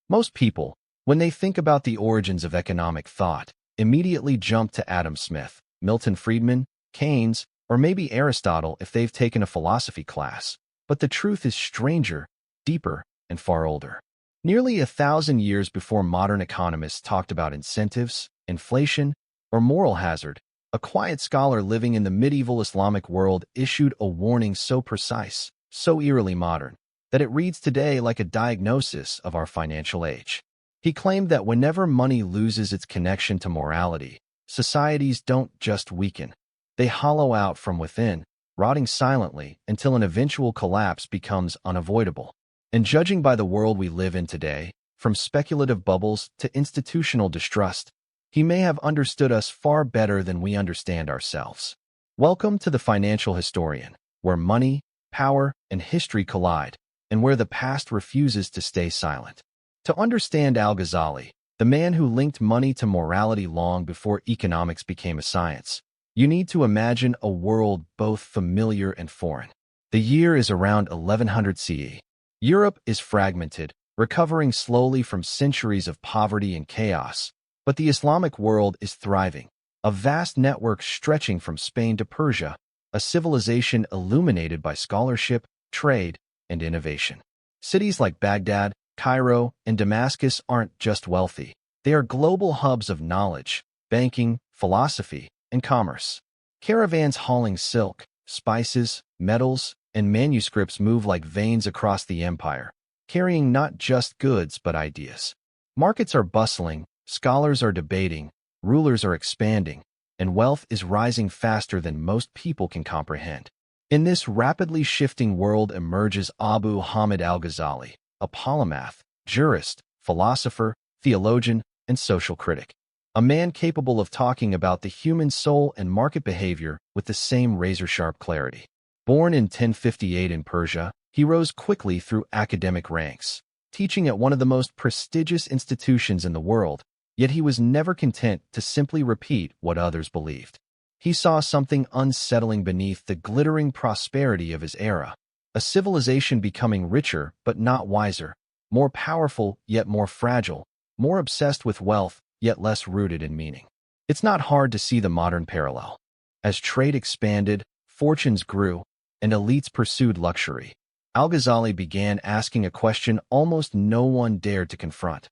Most people, when they think about the origins of economic thought, immediately jump to Adam Smith, Milton Friedman, Keynes, or maybe Aristotle if they've taken a philosophy class. But the truth is stranger, deeper, and far older. Nearly 1,000 years before modern economists talked about incentives, inflation, or moral hazard, a quiet scholar living in the medieval Islamic world issued a warning so precise, so eerily modern, that it reads today like a diagnosis of our financial age. He claimed that whenever money loses its connection to morality, societies don't just weaken. They hollow out from within, rotting silently until an eventual collapse becomes unavoidable. And judging by the world we live in today, from speculative bubbles to institutional distrust, he may have understood us far better than we understand ourselves. Welcome to The Financial Historian, where money, power, and history collide, and where the past refuses to stay silent. To understand Al-Ghazali, the man who linked money to morality long before economics became a science, you need to imagine a world both familiar and foreign. The year is around 1100 CE. Europe is fragmented, recovering slowly from centuries of poverty and chaos, but the Islamic world is thriving, a vast network stretching from Spain to Persia, a civilization illuminated by scholarship, trade, and innovation. Cities like Baghdad, Cairo, and Damascus aren't just wealthy. They are global hubs of knowledge, banking, philosophy, and commerce. Caravans hauling silk, spices, metals, and manuscripts move like veins across the empire, carrying not just goods but ideas. Markets are bustling, scholars are debating, rulers are expanding, and wealth is rising faster than most people can comprehend. In this rapidly shifting world emerges Abu Hamid al-Ghazali, a polymath, jurist, philosopher, theologian, and social critic. A man capable of talking about the human soul and market behavior with the same razor-sharp clarity. Born in 1058 in Persia, he rose quickly through academic ranks, teaching at one of the most prestigious institutions in the world, yet he was never content to simply repeat what others believed. He saw something unsettling beneath the glittering prosperity of his era, a civilization becoming richer but not wiser, more powerful yet more fragile, more obsessed with wealth yet less rooted in meaning. It's not hard to see the modern parallel. As trade expanded, fortunes grew, and elites pursued luxury, Al-Ghazali began asking a question almost no one dared to confront.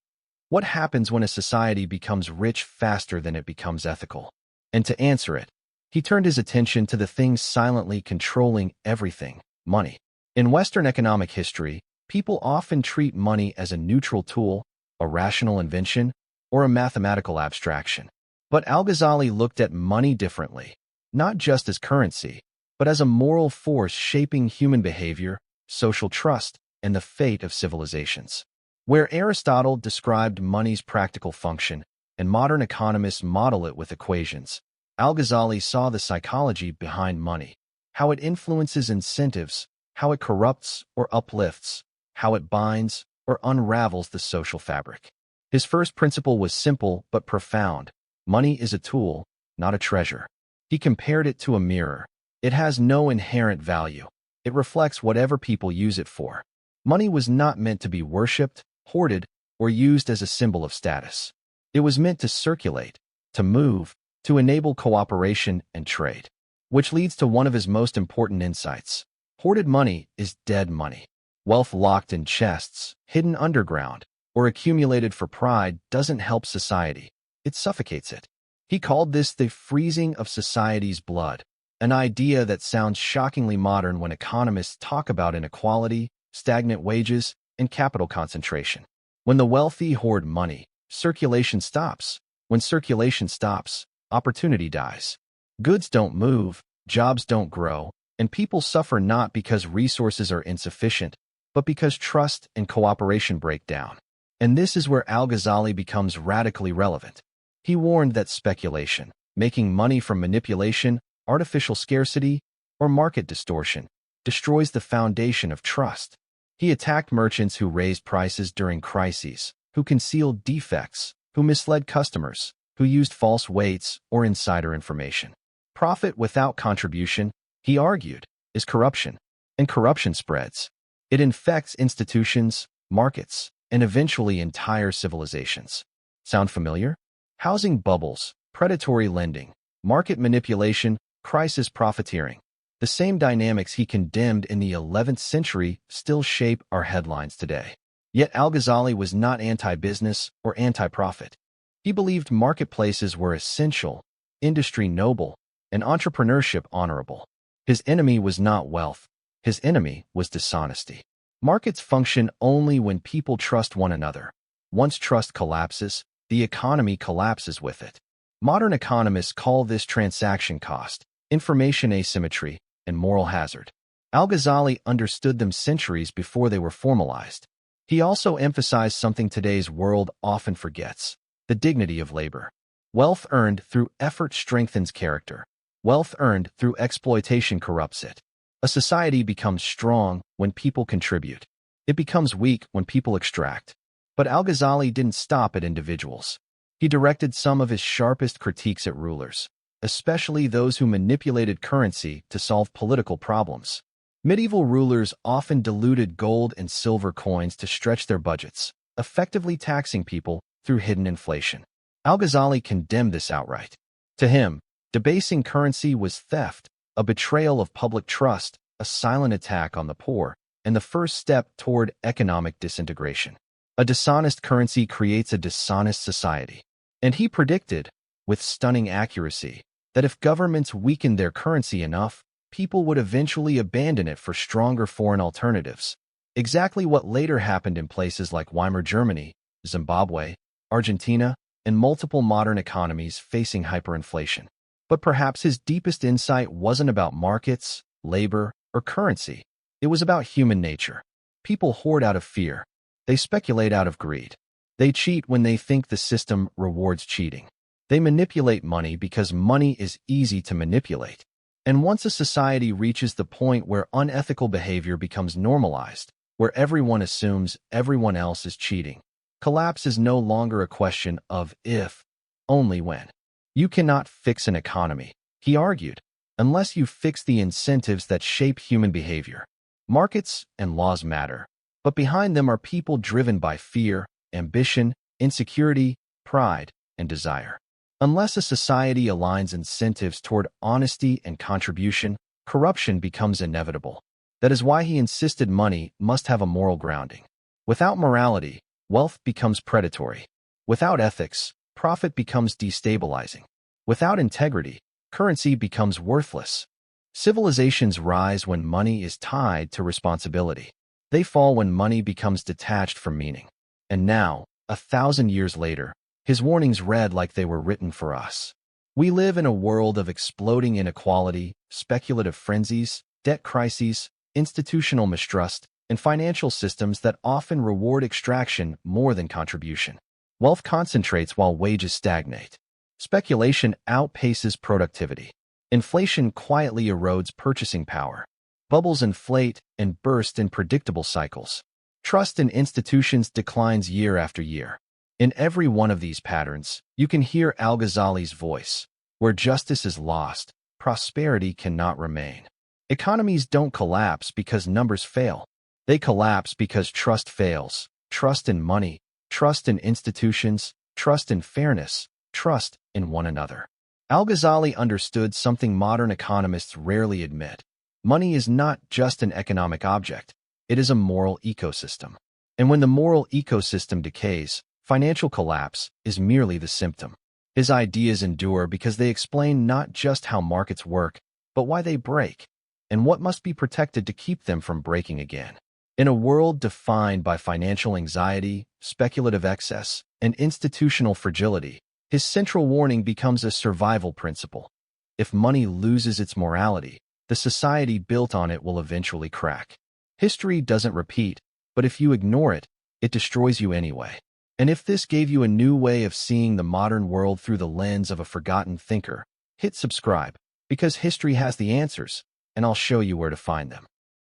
What happens when a society becomes rich faster than it becomes ethical? And to answer it, he turned his attention to the thing silently controlling everything: money. In Western economic history, people often treat money as a neutral tool, a rational invention, or a mathematical abstraction. But Al-Ghazali looked at money differently, not just as currency, but as a moral force shaping human behavior, social trust, and the fate of civilizations. Where Aristotle described money's practical function, and modern economists model it with equations, Al-Ghazali saw the psychology behind money, how it influences incentives, how it corrupts or uplifts, how it binds or unravels the social fabric. His first principle was simple but profound. Money is a tool, not a treasure. He compared it to a mirror. It has no inherent value. It reflects whatever people use it for. Money was not meant to be worshipped, hoarded, or used as a symbol of status. It was meant to circulate, to move, to enable cooperation and trade. Which leads to one of his most important insights. Hoarded money is dead money. Wealth locked in chests, hidden underground, or accumulated for pride doesn't help society. It suffocates it. He called this the freezing of society's blood, an idea that sounds shockingly modern when economists talk about inequality, stagnant wages, and capital concentration. When the wealthy hoard money, circulation stops. When circulation stops, opportunity dies. Goods don't move, jobs don't grow, and people suffer not because resources are insufficient, but because trust and cooperation break down. And this is where Al-Ghazali becomes radically relevant. He warned that speculation, making money from manipulation, artificial scarcity, or market distortion, destroys the foundation of trust. He attacked merchants who raised prices during crises, who concealed defects, who misled customers, who used false weights or insider information. Profit without contribution, he argued, is corruption, and corruption spreads. It infects institutions, markets, and eventually entire civilizations. Sound familiar? Housing bubbles, predatory lending, market manipulation, crisis profiteering. The same dynamics he condemned in the 11th century still shape our headlines today. Yet Al-Ghazali was not anti-business or anti-profit. He believed marketplaces were essential, industry noble, and entrepreneurship honorable. His enemy was not wealth. His enemy was dishonesty. Markets function only when people trust one another. Once trust collapses, the economy collapses with it. Modern economists call this transaction cost, information asymmetry, and moral hazard. Al-Ghazali understood them centuries before they were formalized. He also emphasized something today's world often forgets: the dignity of labor. Wealth earned through effort strengthens character. Wealth earned through exploitation corrupts it. A society becomes strong when people contribute. It becomes weak when people extract. But Al-Ghazali didn't stop at individuals. He directed some of his sharpest critiques at rulers, especially those who manipulated currency to solve political problems. Medieval rulers often diluted gold and silver coins to stretch their budgets, effectively taxing people through hidden inflation. Al-Ghazali condemned this outright. To him, debasing currency was theft, a betrayal of public trust, a silent attack on the poor, and the first step toward economic disintegration. A dishonest currency creates a dishonest society. And he predicted, with stunning accuracy, that if governments weakened their currency enough, people would eventually abandon it for stronger foreign alternatives. Exactly what later happened in places like Weimar Germany, Zimbabwe, Argentina, and multiple modern economies facing hyperinflation. But perhaps his deepest insight wasn't about markets, labor, or currency. It was about human nature. People hoard out of fear. They speculate out of greed. They cheat when they think the system rewards cheating. They manipulate money because money is easy to manipulate. And once a society reaches the point where unethical behavior becomes normalized, where everyone assumes everyone else is cheating, collapse is no longer a question of if, only when. You cannot fix an economy, he argued, unless you fix the incentives that shape human behavior. Markets and laws matter, but behind them are people driven by fear, ambition, insecurity, pride, and desire. Unless a society aligns incentives toward honesty and contribution, corruption becomes inevitable. That is why he insisted money must have a moral grounding. Without morality, wealth becomes predatory. Without ethics, profit becomes destabilizing. Without integrity, currency becomes worthless. Civilizations rise when money is tied to responsibility. They fall when money becomes detached from meaning. And now, 1,000 years later, his warnings read like they were written for us. We live in a world of exploding inequality, speculative frenzies, debt crises, institutional mistrust, and financial systems that often reward extraction more than contribution. Wealth concentrates while wages stagnate. Speculation outpaces productivity. Inflation quietly erodes purchasing power. Bubbles inflate and burst in predictable cycles. Trust in institutions declines year after year. In every one of these patterns, you can hear Al-Ghazali's voice. Where justice is lost, prosperity cannot remain. Economies don't collapse because numbers fail. They collapse because trust fails. Trust in money, trust in institutions, trust in fairness, trust in one another. Al-Ghazali understood something modern economists rarely admit. Money is not just an economic object. It is a moral ecosystem. And when the moral ecosystem decays, financial collapse is merely the symptom. His ideas endure because they explain not just how markets work, but why they break, and what must be protected to keep them from breaking again. In a world defined by financial anxiety, speculative excess, and institutional fragility, his central warning becomes a survival principle. If money loses its morality, the society built on it will eventually crack. History doesn't repeat, but if you ignore it, it destroys you anyway. And if this gave you a new way of seeing the modern world through the lens of a forgotten thinker, hit subscribe, because history has the answers, and I'll show you where to find them.